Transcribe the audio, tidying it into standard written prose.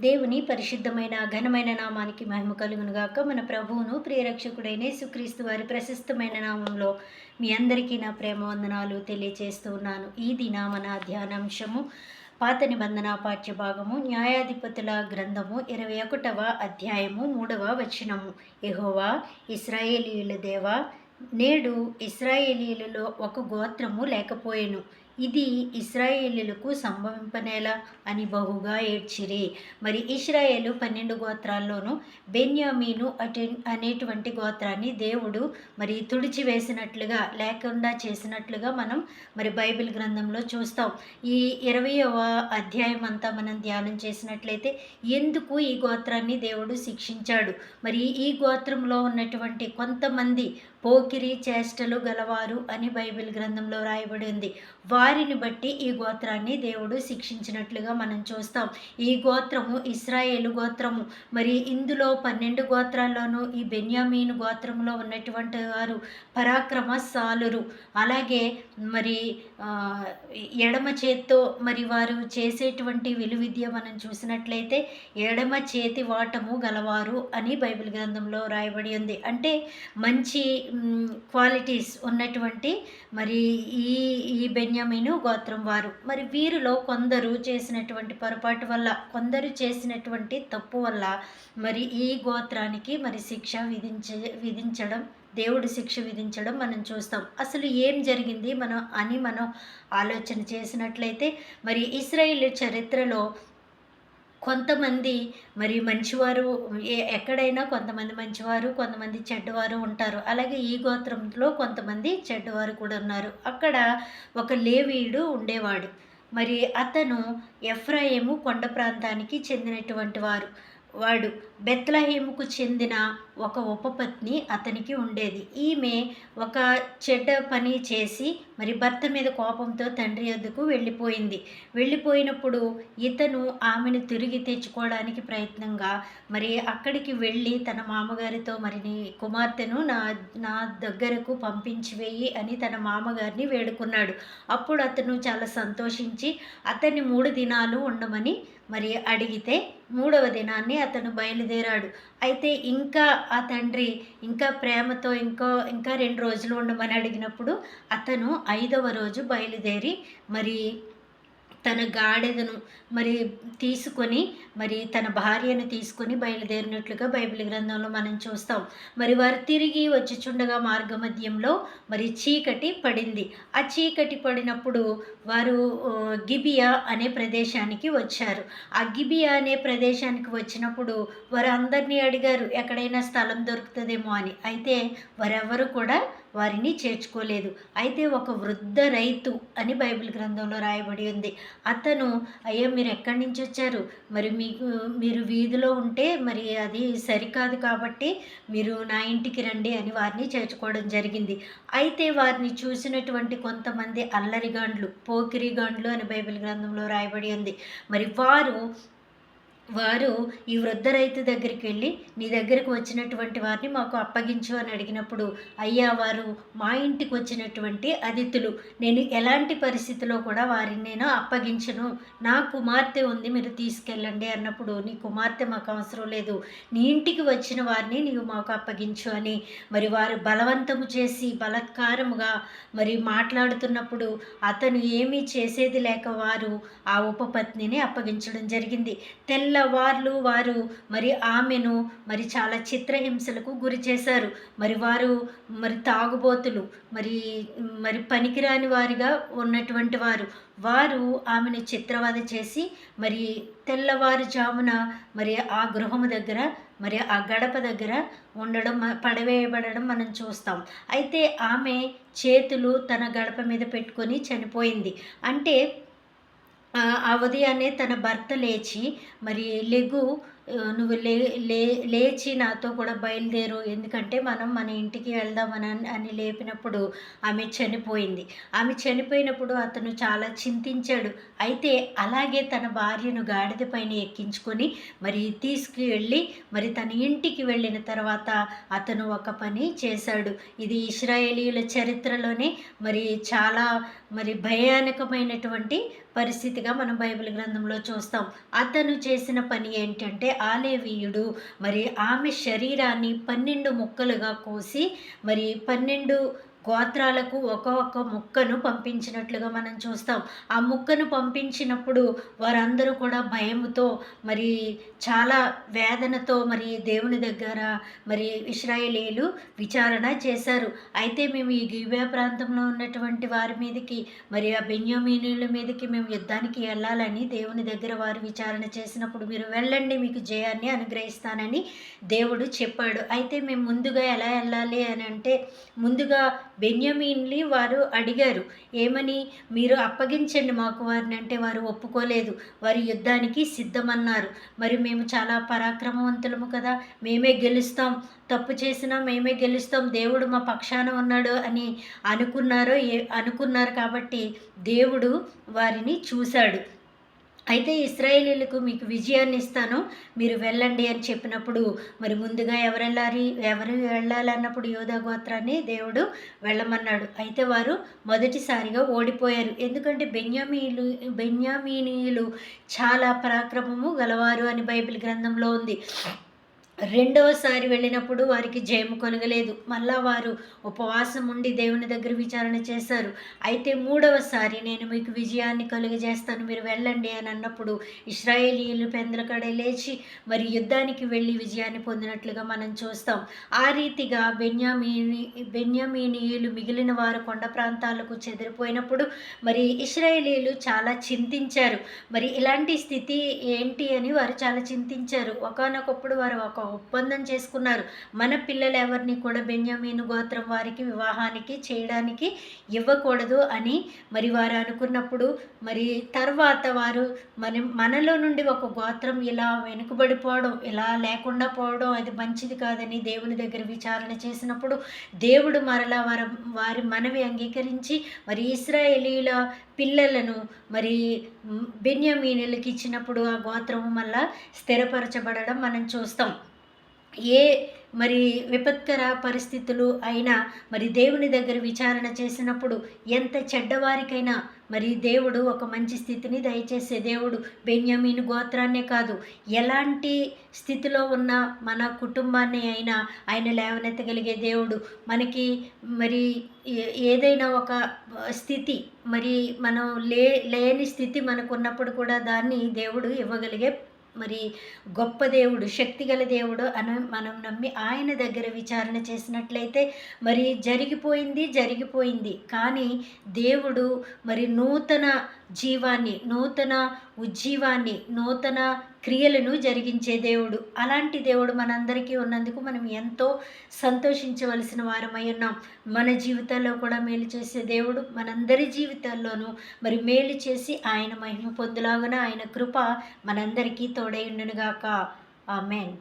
దేవుని పరిశుద్ధమైన ఘనమైన నామానికి మహిమ కలుగును గాక. మన ప్రభువును ప్రియరక్షకుడైన యేసుక్రీస్తు వారి ప్రశస్తమైన నామంలో మీ అందరికీ నా ప్రేమ వందనాలు తెలియజేస్తూ ఉన్నాను. ఈ దిన మన ధ్యానాంశము పాత నిబంధన పాఠ్యభాగము న్యాయాధిపతుల గ్రంథము 21వ అధ్యాయము 3వ వచనము. యెహోవా ఇశ్రాయేలీయుల దేవా, నేడు ఇశ్రాయేలీయులలో ఒక గోత్రము లేకపోయెను, ఇది ఇశ్రాయేలీయులకు సంభవింపనేలా అని బహుగా ఏడ్చిరి. మరి ఇశ్రాయేలు 12 గోత్రాల్లోనూ బెన్యామీను అనేటువంటి గోత్రాన్ని దేవుడు మరి తుడిచివేసినట్లుగా, లేకుండా చేసినట్లుగా మనం మరి బైబిల్ గ్రంథంలో చూస్తాం. ఈ 20వ అధ్యాయం అంతా మనం ధ్యానం చేసినట్లయితే ఎందుకు ఈ గోత్రాన్ని దేవుడు శిక్షించాడు, మరి ఈ గోత్రంలో ఉన్నటువంటి కొంతమంది పోకిరి చేష్టలు గలవారు అని బైబిల్ గ్రంథంలో రాయబడి ఉంది. వారిని బట్టి ఈ గోత్రాన్ని దేవుడు శిక్షించినట్లుగా మనం చూస్తాం. ఈ గోత్రము ఇశ్రాయేలు గోత్రము. మరి ఇందులో 12 గోత్రాల్లోనూ ఈ బెన్యామీను గోత్రంలో ఉన్నటువంటి వారు పరాక్రమశాలురు. అలాగే మరి ఎడమ చేత్తో మరి వారు చేసేటువంటి విలువిద్య మనం చూసినట్లయితే ఎడమ చేతి వాటము గలవారు అని బైబిల్ గ్రంథంలో రాయబడి ఉంది. అంటే మంచి క్వాలిటీస్ ఉన్నటువంటి మరి ఈ బెన్యామీను గోత్రం వారు. మరి వీరిలో కొందరు చేసినటువంటి పొరపాటు వల్ల, కొందరు చేసినటువంటి తప్పు వల్ల మరి ఈ గోత్రానికి మరి శిక్ష విధించడం, దేవుడు శిక్ష విధించడం మనం చూస్తాం. అసలు ఏం జరిగింది మనం ఆలోచన చేసినట్లయితే మరి ఇశ్రాయేలు చరిత్రలో కొంతమంది మరి మంచివారు, ఎక్కడైనా కొంతమంది మంచివారు, కొంతమంది చెడ్డవారు ఉంటారు. అలాగే ఈ గోత్రంలో కొంతమంది చెడ్డవారు కూడా ఉన్నారు. అక్కడ ఒక లేవీయుడు ఉండేవాడు. మరి అతను ఎఫ్రాయిము కొండ ప్రాంతానికి చెందినటువంటి వాడు బెత్లెహేముకు చెందిన ఒక ఉపపత్ని అతనికి ఉండేది. ఈమె ఒక చెడ్డ పని చేసి మరి భర్త మీద కోపంతో తండ్రి వద్దకు వెళ్ళిపోయినప్పుడు ఇతను ఆమెను తిరిగి తెచ్చుకోవడానికి ప్రయత్నంగా మరి అక్కడికి వెళ్ళి తన మామగారితో మరి నీ కుమార్తెను నా దగ్గరకు పంపించి వేయి అని తన మామగారిని వేడుకున్నాడు. అప్పుడు అతను చాలా సంతోషించి అతన్ని 3 దినాలు ఉండమని మరి అడిగితే 3వ దినాన్ని అతను బయలుదేరాడు. అయితే ఇంకా ఆ తండ్రి ఇంకా ప్రేమతో ఇంకా 2 రోజులు ఉండమని అడిగినప్పుడు అతను 5వ రోజు బయలుదేరి మరి తన గాడిదను మరి తీసుకొని మరి తన భార్యను తీసుకొని బయలుదేరినట్లుగా బైబిల్ గ్రంథంలో మనం చూస్తాం. మరి వారు తిరిగి వచ్చుచుండగా మార్గమధ్యంలో మరి చీకటి పడింది. ఆ చీకటి పడినప్పుడు వారు గిబియా అనే ప్రదేశానికి వచ్చారు. ఆ గిబియా అనే ప్రదేశానికి వచ్చినప్పుడు వారు అందరినీ అడిగారు ఎక్కడైనా స్థలం దొరుకుతుందేమో అని. అయితే వారెవరు కూడా వారిని చేర్చుకోలేదు. అయితే ఒక వృద్ధ రైతు అని బైబిల్ గ్రంథంలో రాయబడి ఉంది. అతను, అయ్యా మీరు ఎక్కడి నుంచి వచ్చారు, మరి మీరు వీధిలో ఉంటే మరి అది సరికాదు కాబట్టి మీరు నా ఇంటికి రండి అని వారిని చేర్చుకోవడం జరిగింది. అయితే వారిని చూసినటువంటి కొంతమంది అల్లరిగాండ్లు, పోకిరిగాండ్లు అని బైబిల్ గ్రంథంలో రాయబడి ఉంది. మరి వారు ఈ వృద్ధ రైతు దగ్గరికి వెళ్ళి నీ దగ్గరకు వచ్చినటువంటి వారిని మాకు అప్పగించు అని అడిగినప్పుడు, అయ్యా వారు మా ఇంటికి వచ్చినటువంటి అతిథులు, నేను ఎలాంటి పరిస్థితిలో కూడా వారిని నేను అప్పగించను, నా కుమార్తె ఉంది మీరు తీసుకెళ్ళండి అన్నప్పుడు, నీ కుమార్తె మాకు అవసరం లేదు, నీ ఇంటికి వచ్చిన వారిని నీవు మాకు అప్పగించు అని మరి వారు బలవంతము చేసి బలత్కారముగా మరి మాట్లాడుతున్నప్పుడు అతను ఏమీ చేసేది లేక వారు ఆ ఉపపత్నిని అప్పగించడం జరిగింది. తెల్లవార్లు వారు మరి ఆమెను మరి చాలా చిత్రహింసలకు గురి చేశారు. మరి వారు మరి తాగుబోతులు, మరి పనికిరాని వారిగా ఉన్నటువంటి వారు ఆమెను చిత్రవద చేసి మరి తెల్లవారుజామున మరి ఆ గృహము దగ్గర మరి ఆ గడప దగ్గర పడవేయబడడం మనం చూస్తాం. అయితే ఆమె చేతులు తన గడప మీద పెట్టుకొని చనిపోయింది. అంటే ఆ ఉదయాన్నే తన భర్త లేచి మరి లెగు, నువ్వు లే లే లేచి నాతో కూడా బయలుదేరు, ఎందుకంటే మనం మన ఇంటికి వెళ్దామని అని లేపినప్పుడు ఆమె చనిపోయింది. ఆమె చనిపోయినప్పుడు అతను చాలా చింతించాడు. అయితే అలాగే తన భార్యను గాడిద పైన ఎక్కించుకొని మరి తీసుకువెళ్ళి మరి తన ఇంటికి వెళ్ళిన తర్వాత అతను ఒక పని చేశాడు. ఇది ఇశ్రాయేలీయుల చరిత్రలోనే మరి చాలా మరి భయానకమైనటువంటి పరిస్థితిగా మనం బైబిల్ గ్రంథంలో చూస్తాం. అతను చేసిన పని ఏంటంటే, ఆ లేవీయుడు మరి ఆమె శరీరాన్ని 12 ముక్కలుగా కోసి మరి 12 గోత్రాలకు ఒక్కొక్క ముక్కను పంపించినట్లుగా మనం చూస్తాం. ఆ ముక్కను పంపించినప్పుడు వారందరూ కూడా భయముతో మరి చాలా వేదనతో మరి దేవుని దగ్గర మరి ఇశ్రాయేలీయులు విచారణ చేశారు. అయితే మేము ఈ గిబియా ప్రాంతంలో ఉన్నటువంటి వారి మీదకి మరి ఆ బెన్యామీనీయుల మీదకి మేము యుద్ధానికి వెళ్ళాలని దేవుని దగ్గర వారు విచారణ చేసినప్పుడు, మీరు వెళ్ళండి, మీకు జయాన్ని అనుగ్రహిస్తానని దేవుడు చెప్పాడు. అయితే మేము ముందుగా ఎలా వెళ్ళాలి అని అంటే, ముందుగా బెన్యామీన్ని వారు అడిగారు, ఏమని, మీరు అప్పగించండి మాకు వారిని అంటే వారు ఒప్పుకోలేదు. వారు యుద్ధానికి సిద్ధమన్నారు. మరి మేము చాలా పరాక్రమవంతులము కదా, మేమే గెలుస్తాం, తప్పు చేసినా మేమే గెలుస్తాం, దేవుడు మా పక్షాన ఉన్నాడు అని అనుకున్నారు కాబట్టి దేవుడు వారిని చూశాడు. అయితే ఇశ్రాయేలీయులకు మీకు విజయాన్ని ఇస్తాను, మీరు వెళ్ళండి అని చెప్పినప్పుడు మరి ముందుగా ఎవరు వెళ్ళాలన్నప్పుడు యోధా గోత్రాన్ని దేవుడు వెళ్ళమన్నాడు. అయితే వారు మొదటిసారిగా ఓడిపోయారు. ఎందుకంటే బెన్యామీనీయులు చాలా పరాక్రమము గలవారు అని బైబిల్ గ్రంథంలో ఉంది. రెండవసారి వెళ్ళినప్పుడు వారికి జయము కలగలేదు. మళ్ళా వారు ఉపవాసం ఉండి దేవుని దగ్గర విచారణ చేశారు. అయితే మూడవసారి నేను మీకు విజయాన్ని కలుగజేస్తాను, మీరు వెళ్ళండి అని అన్నప్పుడు ఇశ్రాయేలీయులు పెందలకడే లేచి మరి యుద్ధానికి వెళ్ళి విజయాన్ని పొందినట్లుగా మనం చూస్తాం. ఆ రీతిగా బెన్యామీనీయులు మిగిలిన వారు కొండ ప్రాంతాలకు చెదిరిపోయినప్పుడు మరి ఇశ్రాయేలీయులు చాలా చింతించారు. మరి ఇలాంటి స్థితి ఏంటి అని వారు చాలా చింతించారు. ఒకానొకప్పుడు వారు ఒక ఒప్పందం చేసుకున్నారు, మన పిల్లలు ఎవరిని కూడా బెన్యామీను గోత్రం వారికి వివాహానికి చేయడానికి ఇవ్వకూడదు అని మరి వారు అనుకున్నప్పుడు మరి తర్వాత వారు మనలో నుండి ఒక గోత్రం ఇలా వెనుకబడిపోవడం, ఇలా లేకుండా పోవడం అది మంచిది కాదని దేవుని దగ్గర విచారణ చేసినప్పుడు దేవుడు మరలా వారి మనవి అంగీకరించి మరి ఇశ్రాయేలీయుల పిల్లలను మరి బెన్యామీనులకు ఇచ్చినప్పుడు ఆ గోత్రము మళ్ళా స్థిరపరచబడడం మనం చూస్తాం. ఏ మరి విపత్కర పరిస్థితులు అయినా మరి దేవుని దగ్గర విచారణ చేసినప్పుడు ఎంత చెడ్డవారికైనా మరి దేవుడు ఒక మంచి స్థితిని దయచేసే దేవుడు. బెన్యామీను గోత్రాన్నే కాదు, ఎలాంటి స్థితిలో ఉన్న మన కుటుంబాన్ని అయినా ఆయన లేవనెత్తగలిగే దేవుడు. మనకి మరి ఏదైనా ఒక స్థితి మరి మనం లేని స్థితి మనకు ఉన్నప్పుడు కూడా దాన్ని దేవుడు ఇవ్వగలిగే మరి గొప్ప దేవుడు, శక్తిగల దేవుడు అని మనం నమ్మి ఆయన దగ్గర విచారణ చేసినట్లయితే మరి జరిగిపోయింది కానీ దేవుడు మరి నూతన జీవాన్ని, నూతన ఉజ్జీవాన్ని, నూతన క్రియలను జరిగించే దేవుడు. అలాంటి దేవుడు మనందరికీ ఉన్నందుకు మనం ఎంతో సంతోషించవలసిన వారమై ఉన్నాం. మన జీవితాల్లో కూడా మేలు చేసే దేవుడు మనందరి జీవితాల్లోనూ మరి మేలు చేసి ఆయన మహిమ పొందులాగున ఆయన కృప మనందరికీ తోడై ఉండునుగాక. ఆమేన్.